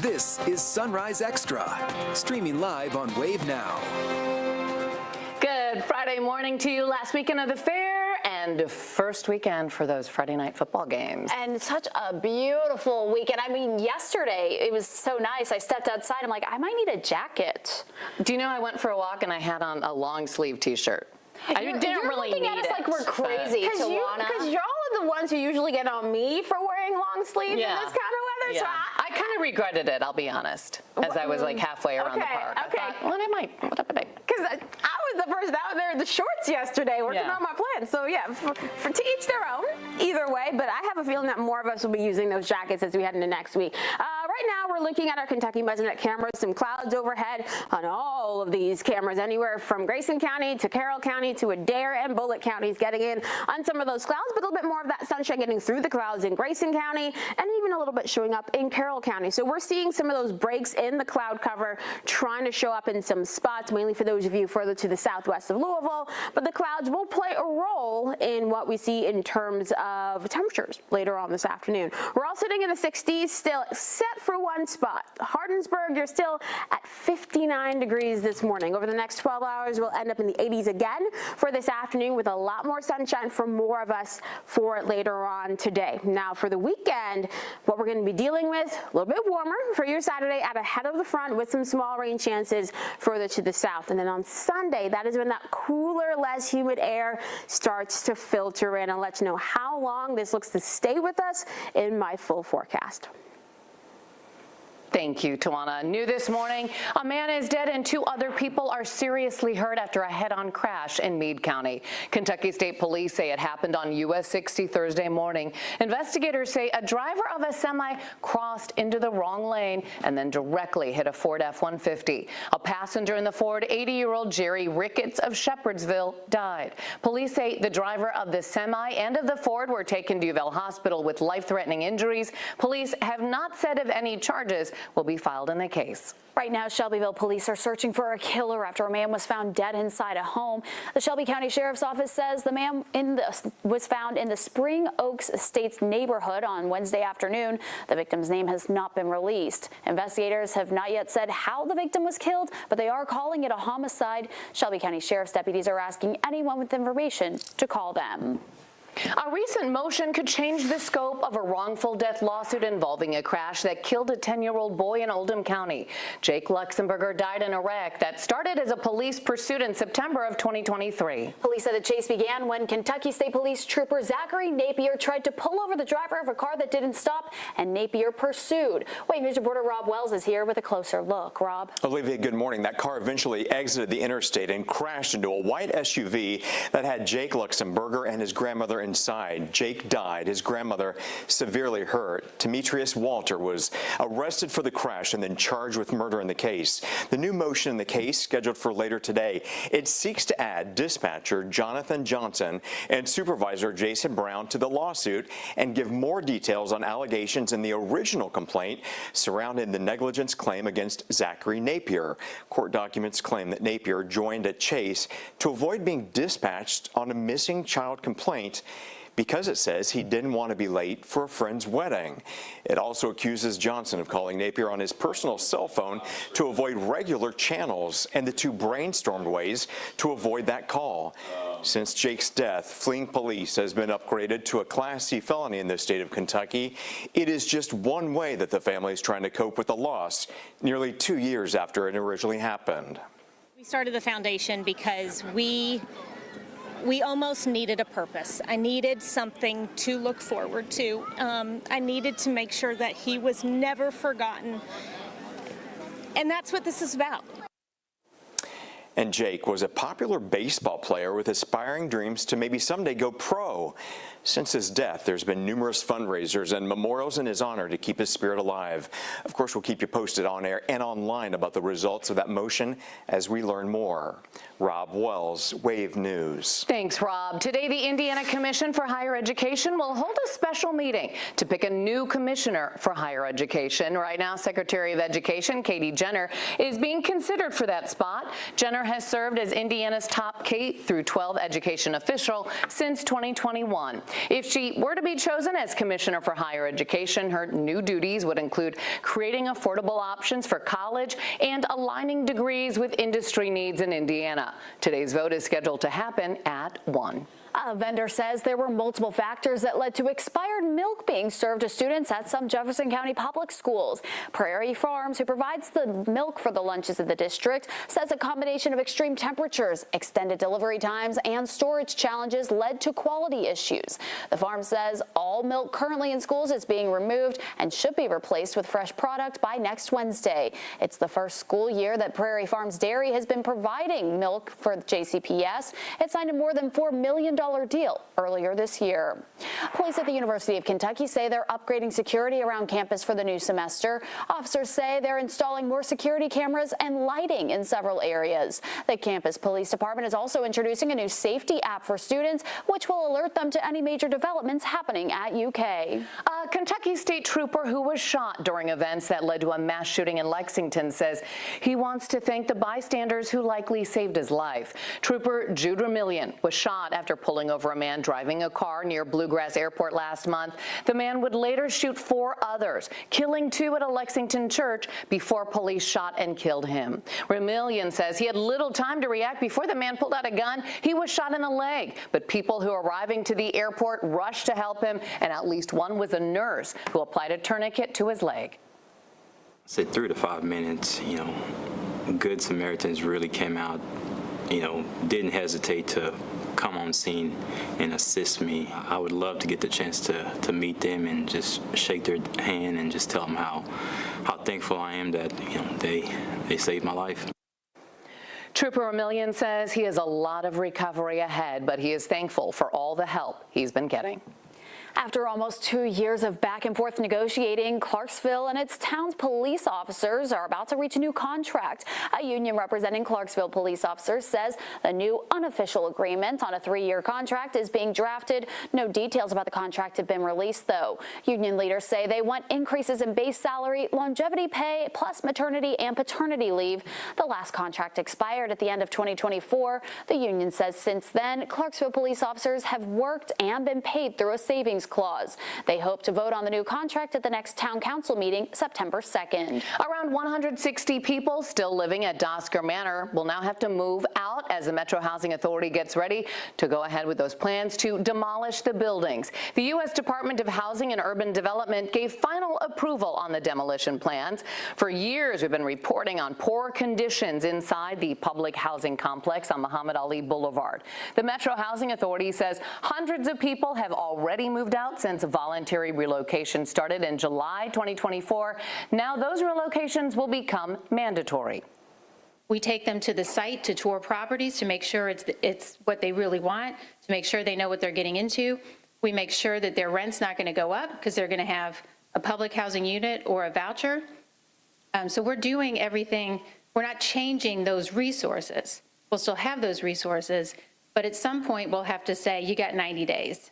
This is Sunrise Extra, streaming live on Wave Now. Good Friday morning to you. Last weekend of the fair and first weekend for those Friday night football games. And such a beautiful weekend. I mean, yesterday it was so nice. I stepped outside. I'm like, I might need a jacket. Do you know I went for a walk and I had on a long sleeve t-shirt? I didn't really need it. You're looking at us like we're crazy, Tawana. Because y'all are the ones who usually get on me for wearing long sleeves in this kind of weather. Yeah. So I kind of regretted it, I'll be honest, as I was like halfway around the park. Okay. I thought, well, I might. because I was the person out there in the shorts yesterday working on my plans. So yeah, for to each their own, either way. But I have a feeling that more of us will be using those jackets as we head into next week. Right now, we're looking at our Kentucky Mesonet cameras. Some clouds overhead on all of these cameras, anywhere from Grayson County to Carroll County to Adair and Bullitt counties getting in on some of those clouds, but a little bit more of that sunshine getting through the clouds in Grayson County and even a little bit showing up in Carroll County. So we're seeing some of those breaks in the cloud cover trying to show up in some spots, mainly for those of you further to the southwest of Louisville, but the clouds will play a role in what we see in terms of temperatures later on this afternoon. We're all sitting in the 60s still, except for one spot. Hardinsburg, you're still at 59 degrees this morning. Over the next 12 hours, we'll end up in the 80s again for this afternoon with a lot more sunshine for more of us for later on today. Now for the weekend, what we're going to be dealing with, a little bit warmer for your Saturday at ahead of the front with some small rain chances further to the south. And then on Sunday, that is when that cooler, less humid air starts to filter in. I'll let you know how long this looks to stay with us in my full forecast. Thank you, Tawana. New this morning, a man is dead and 2 other people are seriously hurt after a head-on crash in Meade County. Kentucky State Police say it happened on US 60 Thursday morning. Investigators say a driver of a semi crossed into the wrong lane and then directly hit a Ford F-150. A passenger in the Ford, 80-year-old Jerry Ricketts of Shepherdsville, died. Police say the driver of the semi and of the Ford were taken to UVL Hospital with life-threatening injuries. Police have not said if any charges will be filed in the case. Right now, Shelbyville police are searching for a killer after a man was found dead inside a home. The Shelby County Sheriff's Office says the man was found in the Spring Oaks Estates neighborhood on Wednesday afternoon. The victim's name has not been released. Investigators have not yet said how the victim was killed, but they are calling it a homicide. Shelby County Sheriff's deputies are asking anyone with information to call them. A recent motion could change the scope of a wrongful death lawsuit involving a crash that killed a 10-year-old boy in Oldham County. Jake Luxemburger died in a wreck that started as a police pursuit in September of 2023. Police said the chase began when Kentucky State Police Trooper Zachary Napier tried to pull over the driver of a car that didn't stop, and Napier pursued. Wait, News reporter Rob Wells is here with a closer look. Rob? Olivia, good morning. That car eventually exited the interstate and crashed into a white SUV that had Jake Luxemburger and his grandmother inside. Jake died, his grandmother severely hurt. Demetrius Walter was arrested for the crash and then charged with murder in the case. The new motion in the case, scheduled for later today, it seeks to add dispatcher Jonathan Johnson and supervisor Jason Brown to the lawsuit and give more details on allegations in the original complaint surrounding the negligence claim against Zachary Napier. Court documents claim that Napier joined a chase to avoid being dispatched on a missing child complaint because it says he didn't want to be late for a friend's wedding. It also accuses Johnson of calling Napier on his personal cell phone to avoid regular channels, and the two brainstormed ways to avoid that call. Since Jake's death, fleeing police has been upgraded to a Class C felony in the state of Kentucky. It is just one way that the family is trying to cope with the loss nearly 2 years after it originally happened. We started the foundation because we almost needed a purpose. I needed something to look forward to. I needed to make sure that he was never forgotten. And that's what this is about. And Jake was a popular baseball player with aspiring dreams to maybe someday go pro. Since his death, there's been numerous fundraisers and memorials in his honor to keep his spirit alive. Of course, we'll keep you posted on air and online about the results of that motion as we learn more. Rob Wells, Wave News. Thanks, Rob. Today, the Indiana Commission for Higher Education will hold a special meeting to pick a new commissioner for higher education. Right now, Secretary of Education Katie Jenner is being considered for that spot. Jenner has served as Indiana's top K-12 education official since 2021. If she were to be chosen as Commissioner for Higher Education, her new duties would include creating affordable options for college and aligning degrees with industry needs in Indiana. Today's vote is scheduled to happen at 1. A vendor says there were multiple factors that led to expired milk being served to students at some Jefferson County public schools. Prairie Farms, who provides the milk for the lunches in the district, says a combination of extreme temperatures, extended delivery times, and storage challenges led to quality issues. The farm says all milk currently in schools is being removed and should be replaced with fresh product by next Wednesday. It's the first school year that Prairie Farms Dairy has been providing milk for JCPS. It signed a more than $4 million deal earlier this year. Police at the University of Kentucky say they're upgrading security around campus for the new semester. Officers say they're installing more security cameras and lighting in several areas. The campus police department is also introducing a new safety app for students, which will alert them to any major developments happening at UK. A Kentucky state trooper who was shot during events that led to a mass shooting in Lexington says he wants to thank the bystanders who likely saved his life. Trooper Jude Ramillion was shot after pulling over a man driving a car near Bluegrass Airport last month. The man would later shoot 4 others, killing 2 at a Lexington church before police shot and killed him. Ramillion says he had little time to react before the man pulled out a gun. He was shot in the leg, but people who arriving to the airport rushed to help him, and at least one was a nurse who applied a tourniquet to his leg. Say 3 to 5 minutes, Good Samaritans really came out, didn't hesitate to come on scene and assist me. I would love to get the chance to meet them and just shake their hand and just tell them how thankful I am that they saved my life. Trooper Ramillion says he has a lot of recovery ahead, but he is thankful for all the help he's been getting. After almost 2 years of back and forth negotiating, Clarksville and its town's police officers are about to reach a new contract. A union representing Clarksville police officers says the new unofficial agreement on a 3-year contract is being drafted. No details about the contract have been released, though. Union leaders say they want increases in base salary, longevity pay, plus maternity and paternity leave. The last contract expired at the end of 2024. The union says since then, Clarksville police officers have worked and been paid through a savings clause. They hope to vote on the new contract at the next town council meeting September 2nd. Around 160 people still living at Dosker Manor will now have to move out as the Metro Housing Authority gets ready to go ahead with those plans to demolish the buildings. The U.S. Department of Housing and Urban Development gave final approval on the demolition plans. For years, we've been reporting on poor conditions inside the public housing complex on Muhammad Ali Boulevard. The Metro Housing Authority says hundreds of people have already moved out since voluntary relocation started in July 2024. Now those relocations will become mandatory. We take them to the site to tour properties to make sure it's what they really want, to make sure they know what they're getting into. We make sure that their rent's not going to go up because they're going to have a public housing unit or a voucher. So we're doing everything. We're not changing those resources. We'll still have those resources, but at some point we'll have to say, you got 90 days.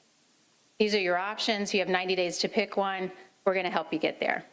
These are your options. You have 90 days to pick one. We're going to help you get there.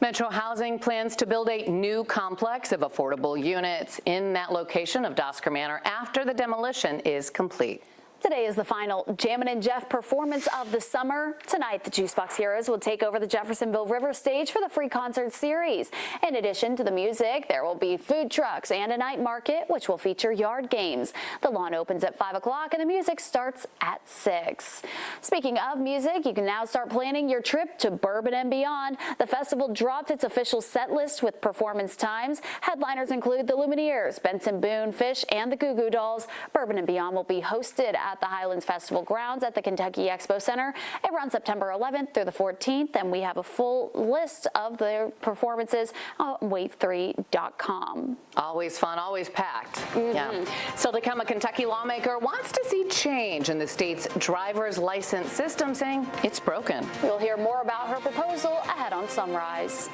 Metro Housing plans to build a new complex of affordable units in that location of Dosker Manor after the demolition is complete. Today is the final Jammin' and Jeff performance of the summer. Tonight, the Juicebox Heroes will take over the Jeffersonville River stage for the free concert series. In addition to the music, there will be food trucks and a night market, which will feature yard games. The lawn opens at 5 o'clock and the music starts at 6. Speaking of music, you can now start planning your trip to Bourbon and Beyond. The festival dropped its official set list with performance times. Headliners include the Lumineers, Benson Boone, Fish, and the Goo Goo Dolls. Bourbon and Beyond will be hosted at the Highlands Festival grounds at the Kentucky Expo Center. It runs September 11th through the 14th, and we have a full list of their performances on wave3.com. Always fun, always packed. Yeah. Still to come, a Kentucky lawmaker wants to see change in the state's driver's license system, saying it's broken. We'll hear more about her proposal ahead on Sunrise.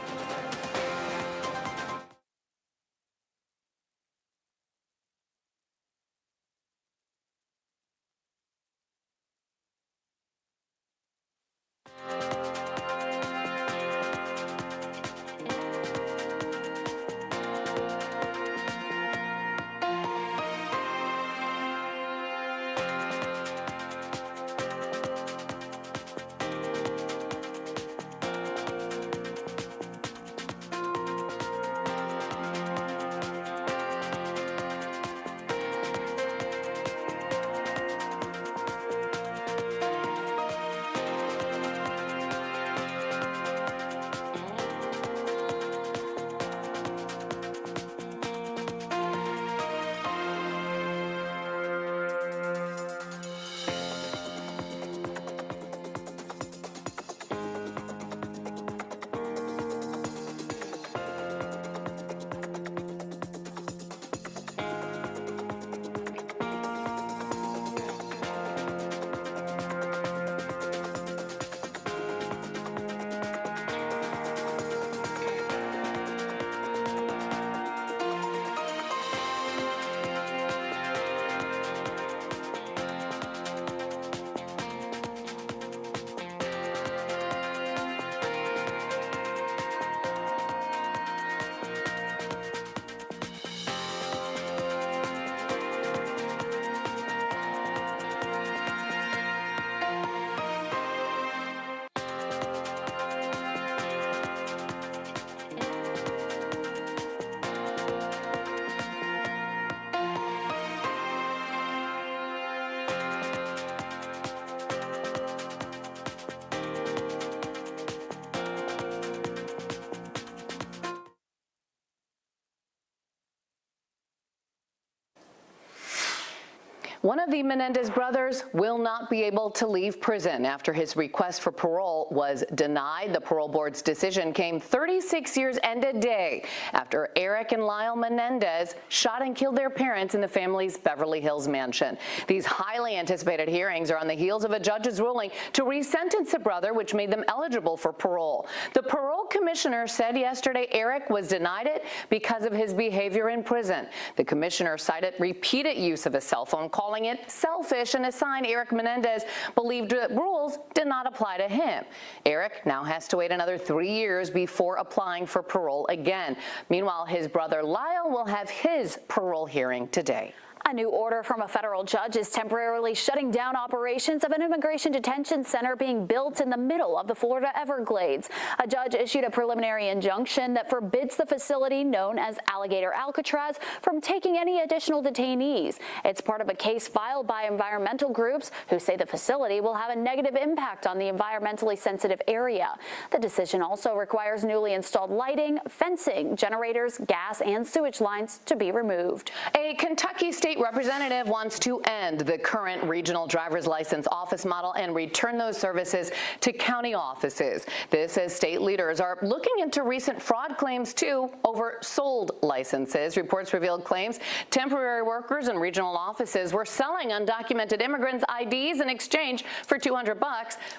One of the Menendez brothers will not be able to leave prison after his request for parole was denied. The parole board's decision came 36 years and a day after Eric and Lyle Menendez shot and killed their parents in the family's Beverly Hills mansion. These highly anticipated hearings are on the heels of a judge's ruling to resentence the brother, which made them eligible for parole. The parole commissioner said yesterday Eric was denied it because of his behavior in prison. The commissioner cited repeated use of a cell phone, calling it selfish, and assigned Eric Menendez believed that rules did not apply to him. Eric now has to wait another 3 years before applying for parole again. Meanwhile, his brother Lyle will have his parole hearing today. A new order from a federal judge is temporarily shutting down operations of an immigration detention center being built in the middle of the Florida Everglades. A judge issued a preliminary injunction that forbids the facility known as Alligator Alcatraz from taking any additional detainees. It's part of a case filed by environmental groups who say the facility will have a negative impact on the environmentally sensitive area. The decision also requires newly installed lighting, fencing, generators, gas, and sewage lines to be removed. A Kentucky state representative wants to end the current regional driver's license office model and return those services to county offices. This as state leaders are looking into recent fraud claims, too, over sold licenses. Reports revealed claims temporary workers in regional offices were selling undocumented immigrants' IDs in exchange for $200.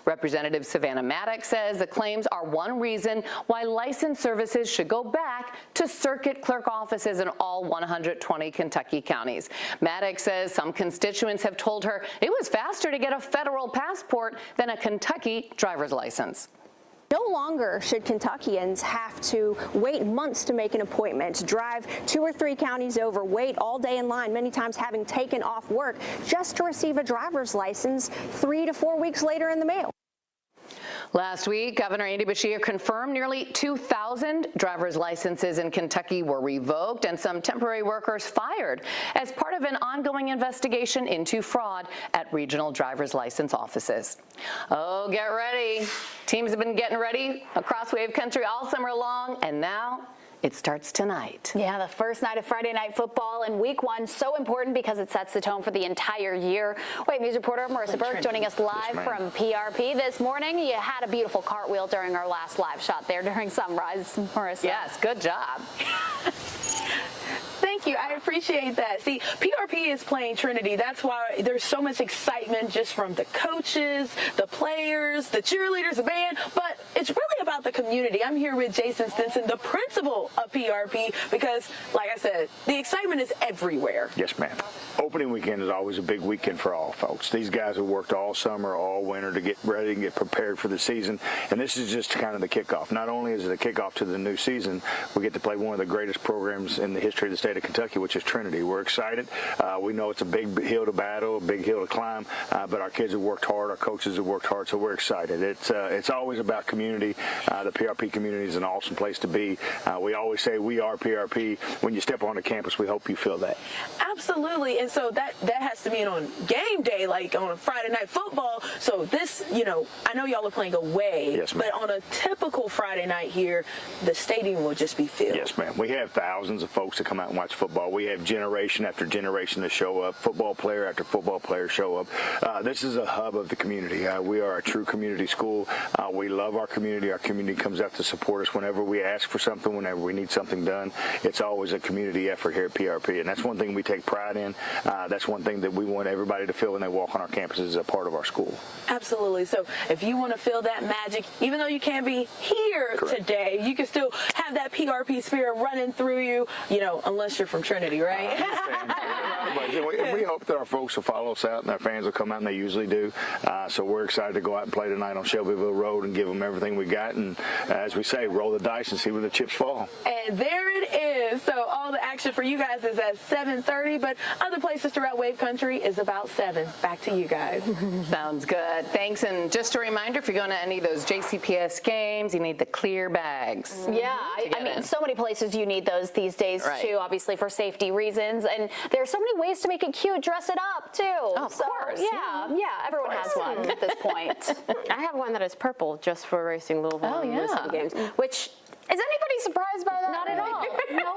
Representative Savannah Maddox says the claims are one reason why license services should go back to circuit clerk offices in all 120 Kentucky counties. Maddox says some constituents have told her it was faster to get a federal passport than a Kentucky driver's license. No longer should Kentuckians have to wait months to make an appointment, drive 2 or 3 counties over, wait all day in line, many times having taken off work just to receive a driver's license 3 to 4 weeks later in the mail. Last week, Governor Andy Beshear confirmed nearly 2,000 driver's licenses in Kentucky were revoked and some temporary workers fired as part of an ongoing investigation into fraud at regional driver's license offices. Oh, get ready. Teams have been getting ready across Wave Country all summer long, and now it starts tonight. Yeah, the first night of Friday Night Football in Week 1, so important because it sets the tone for the entire year. Wave News reporter Marissa Burke joining us live from PRP this morning. You had a beautiful cartwheel during our last live shot there during sunrise, Marissa. Yes, good job. Thank you. I appreciate that. See, PRP is playing Trinity. That's why there's so much excitement just from the coaches, the players, the cheerleaders, the band, but it's really about the community. I'm here with Jason Stinson, the principal of PRP, because, like I said, the excitement is everywhere. Yes, ma'am. Opening weekend is always a big weekend for all folks. These guys have worked all summer, all winter to get ready and get prepared for the season, and this is just kind of the kickoff. Not only is it a kickoff to the new season, we get to play one of the greatest programs in the history of the state of Kentucky, which is Trinity. We're excited. We know it's a big hill to battle, a big hill to climb, but our kids have worked hard, our coaches have worked hard, so we're excited. It's always about community. The PRP community is an awesome place to be. We always say we are PRP. When you step onto campus, we hope you feel that. Absolutely, and so that has to mean on game day, like on a Friday Night Football. So this, I know y'all are playing away, yes, ma'am, but on a typical Friday night here, the stadium will just be filled. Yes, ma'am. We have thousands of folks that come out and watch football. We have generation after generation to show up, football player after football player show up. This is a hub of the community. We are a true community school. We love our community. Our community comes out to support us whenever we ask for something, whenever we need something done. It's always a community effort here at PRP, and that's one thing we take pride in. That's one thing that we want everybody to feel when they walk on our campus as a part of our school. Absolutely. So if you want to feel that magic, even though you can't be here today, you can still have that PRP spirit running through you, unless you're from Trinity, right? We hope that our folks will follow us out and our fans will come out, and they usually do. So we're excited to go out and play tonight on Shelbyville Road and give them everything we got. And as we say, roll the dice and see where the chips fall. And there it is. So all the action for you guys is at 7:30, but other places throughout Wave Country is about 7. Back to you guys. Sounds good. Thanks. And just a reminder, if you're going to any of those JCPS games, you need the clear bags. Yeah, I mean, so many places you need those these days, too, obviously for safety reasons. And there's so many ways to make it cute. Dress it up, too. Oh, of course. Yeah, everyone has one at this point. I have one that is purple just for racing Louisville and Mississippi games, which Is anybody surprised by that? Not at all. No.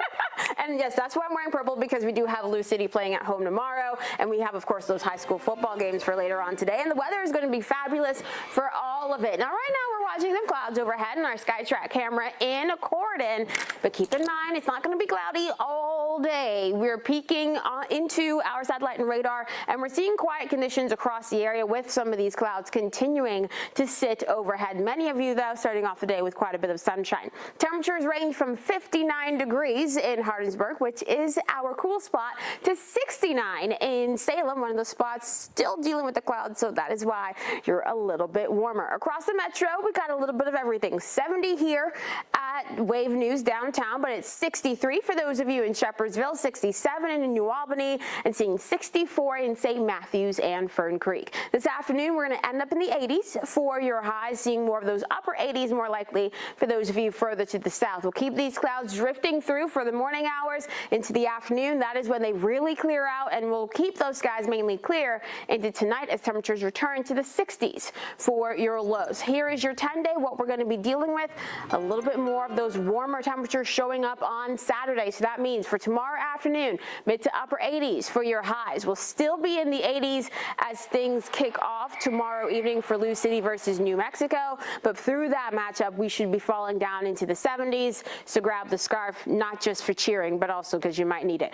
And yes, that's why I'm wearing purple, because we do have Lou City playing at home tomorrow. And we have, of course, those high school football games for later on today. And the weather is going to be fabulous for all of it. Now, right now, we're watching some clouds overhead in our SkyTrack camera in Corydon. But keep in mind, it's not going to be cloudy all day. We're peeking into our satellite and radar, and we're seeing quiet conditions across the area with some of these clouds continuing to sit overhead. Many of you, though, starting off the day with quite a bit of sunshine. Temperatures range from 59 degrees in Hardinsburg, which is our cool spot, to 69 in Salem, one of the spots still dealing with the clouds, so that is why you're a little bit warmer. Across the metro, we got a little bit of everything. 70 here at Wave News downtown, but it's 63 for those of you in Shepherdsville, 67 in New Albany, and seeing 64 in St. Matthews and Fern Creek. This afternoon, we're going to end up in the 80s for your highs, seeing more of those upper 80s more likely for those of you further to the south. We'll keep these clouds drifting through for the morning hours into the afternoon. That is when they really clear out, and we'll keep those skies mainly clear into tonight as temperatures return to the 60s for your lows. Here is your 10-day, what we're going to be dealing with. A little bit more of those warmer temperatures showing up on Saturday. So that means for tomorrow afternoon, mid to upper 80s for your highs. We'll still be in the 80s as things kick off tomorrow evening for Lou City versus New Mexico. But through that matchup, we should be falling down into the 70s. So grab the scarf, not just for cheering, but also because you might need it.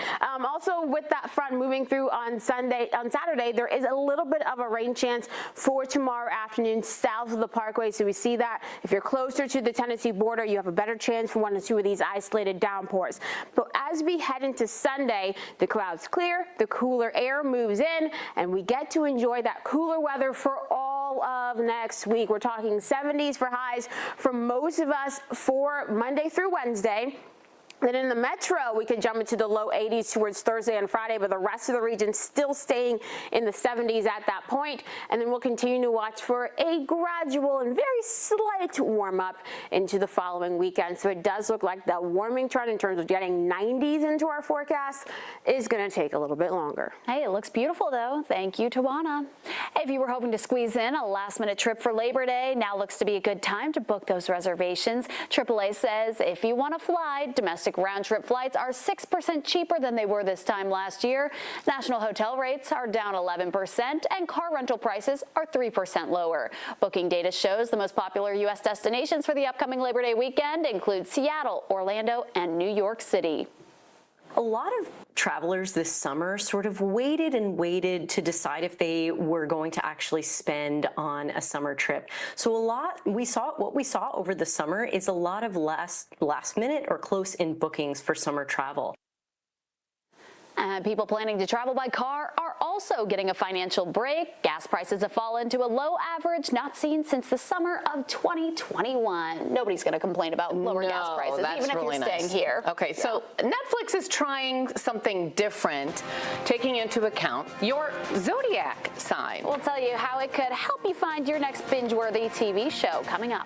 Also, with that front moving through on Saturday, there is a little bit of a rain chance for tomorrow afternoon south of the Parkway. So we see that if you're closer to the Tennessee border, you have a better chance for 1 or 2 of these isolated downpours. But as we head into Sunday, the clouds clear, the cooler air moves in, and we get to enjoy that cooler weather for all of next week. We're talking 70s for highs for most of us for Monday through Wednesday. Then in the metro, we can jump into the low 80s towards Thursday and Friday, but the rest of the region still staying in the 70s at that point. And then we'll continue to watch for a gradual and very slight warm up into the following weekend. So it does look like that warming trend in terms of getting 90s into our forecast is going to take a little bit longer. Hey, it looks beautiful, though. Thank you, Tawana. If you were hoping to squeeze in a last-minute trip for Labor Day, now looks to be a good time to book those reservations. AAA says if you want to fly, domestic round-trip flights are 6% cheaper than they were this time last year. National hotel rates are down 11%, and car rental prices are 3% lower. Booking data shows the most popular U.S. destinations for the upcoming Labor Day weekend include Seattle, Orlando, and New York City. A lot of travelers this summer sort of waited to decide if they were going to actually spend on a summer trip. So what we saw over the summer is a lot of last minute or close-in bookings for summer travel. And people planning to travel by car are also getting a financial break. Gas prices have fallen to a low average not seen since the summer of 2021. Nobody's going to complain about lower gas prices, even if you're staying here. Okay, so Netflix is trying something different, taking into account your zodiac sign. We'll tell you how it could help you find your next binge-worthy TV show coming up.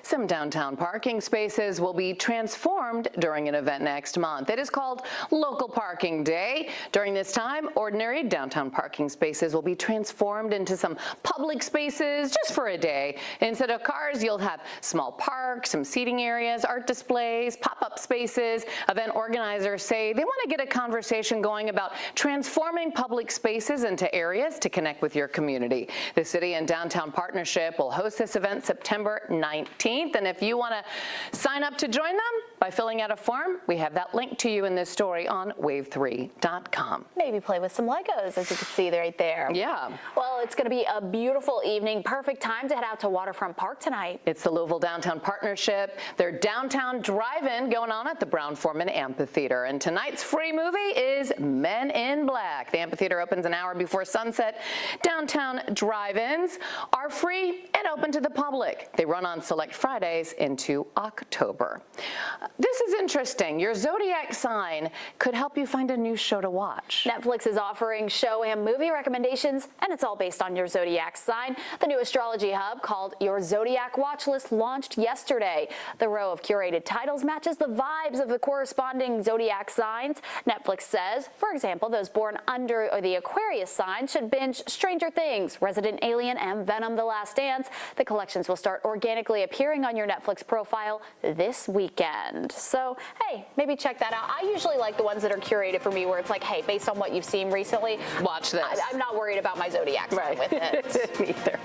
Some downtown parking spaces will be transformed during an event next month. It is called Local Parking Day. During this time, ordinary downtown parking spaces will be transformed into some public spaces just for a day. Instead of cars, you'll have small parks, some seating areas, art displays, pop-up spaces. Event organizers say they want to get a conversation going about transforming public spaces into areas to connect with your community. The City and Downtown Partnership will host this event September 19th, and if you want to sign up to join them by filling out a form, we have that link to you in this story on wave3.com. Maybe play with some Legos, as you can see right there. Yeah. Well, it's going to be a beautiful evening. Perfect time to head out to Waterfront Park tonight. It's the Louisville Downtown Partnership. Their downtown drive-in going on at the Brown-Forman Amphitheater. And tonight's free movie is Men in Black. The amphitheater opens an hour before sunset. Downtown drive-ins are free and open to the public. They run on select Fridays into October. This is interesting. Your Zodiac sign could help you find a new show to watch. Netflix is offering show and movie recommendations, and it's all based on your Zodiac sign. The new astrology hub called Your Zodiac Watch List launched yesterday. The row of curated titles matches the vibes of the corresponding Zodiac signs. Netflix says, for example, those born under the Aquarius sign should binge Stranger Things, Resident Alien, and Venom: The Last Dance. The collections will start organically appearing on your Netflix profile this weekend. So, hey, maybe check that out. I usually like the ones that are curated for me where it's like, hey, based on what you've seen recently, watch this. I'm not worried about my Zodiac sign with it. Me either.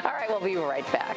All right, we'll be right back.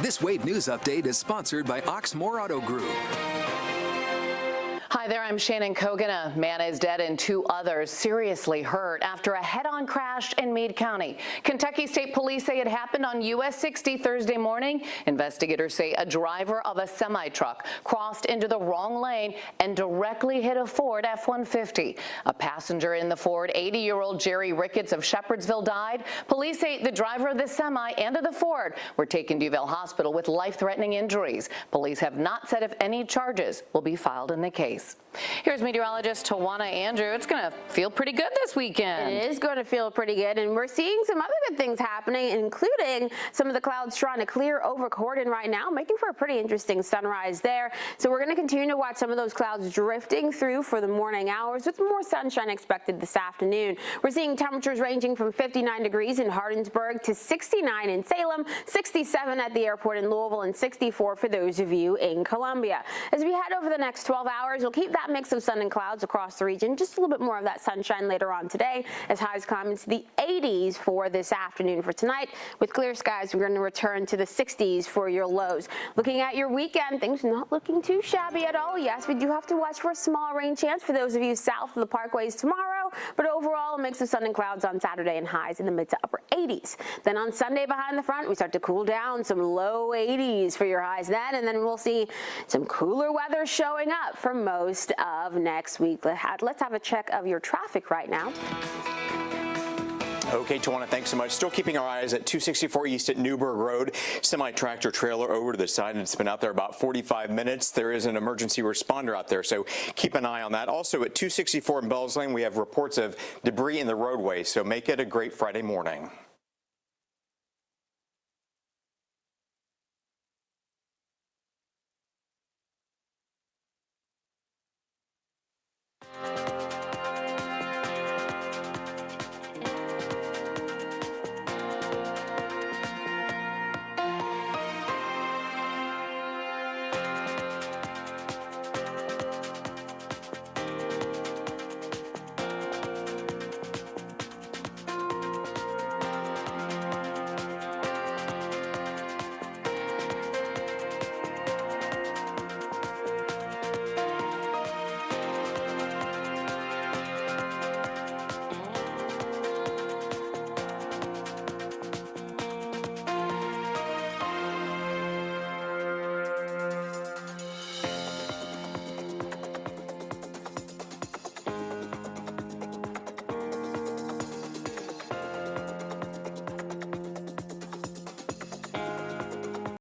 This Wave News Update is sponsored by Oxmoor Auto Group. Hi, Hi there, I'm Shannon Kogan. A man is dead and 2 others seriously hurt after a head-on crash in Meade County. Kentucky State Police say it happened on US 60 Thursday morning. Investigators say a driver of a semi-truck crossed into the wrong lane and directly hit a Ford F-150. A passenger in the Ford, 80-year-old Jerry Ricketts of Shepherdsville, died. Police say the driver of the semi and of the Ford were taken to UVale Hospital with life-threatening injuries. Police have not said if any charges will be filed in the case. Here's meteorologist Tawana Andrew. It's going to feel pretty good this weekend. It is going to feel pretty good, and we're seeing some other good things happening, including some of the clouds trying to clear over Corden right now, making for a pretty interesting sunrise there. So we're going to continue to watch some of those clouds drifting through for the morning hours with more sunshine expected this afternoon. We're seeing temperatures ranging from 59 degrees in Hardinsburg to 69 in Salem, 67 at the airport in Louisville, and 64 for those of you in Columbia. As we head over the next 12 hours, we'll keep that mix of sun and clouds across the region. Just a little bit more of that sunshine later on today as highs climb into the 80s for this afternoon. For tonight, with clear skies, we're going to return to the 60s for your lows. Looking at your weekend, things not looking too shabby at all. Yes, we do have to watch for a small rain chance for those of you south of the parkways tomorrow, but overall, a mix of sun and clouds on Saturday and highs in the mid to upper 80s. Then on Sunday behind the front, we start to cool down, some low 80s for your highs then, and then we'll see some cooler weather showing up for most of next week. Let's have a check of your traffic right now. Okay, Tawana, thanks so much. Still keeping our eyes at 264 East at Newburgh Road. Semi-tractor trailer over to the side, and it's been out there about 45 minutes. There is an emergency responder out there, so keep an eye on that. Also at 264 in Bells Lane, we have reports of debris in the roadway, so make it a great Friday morning.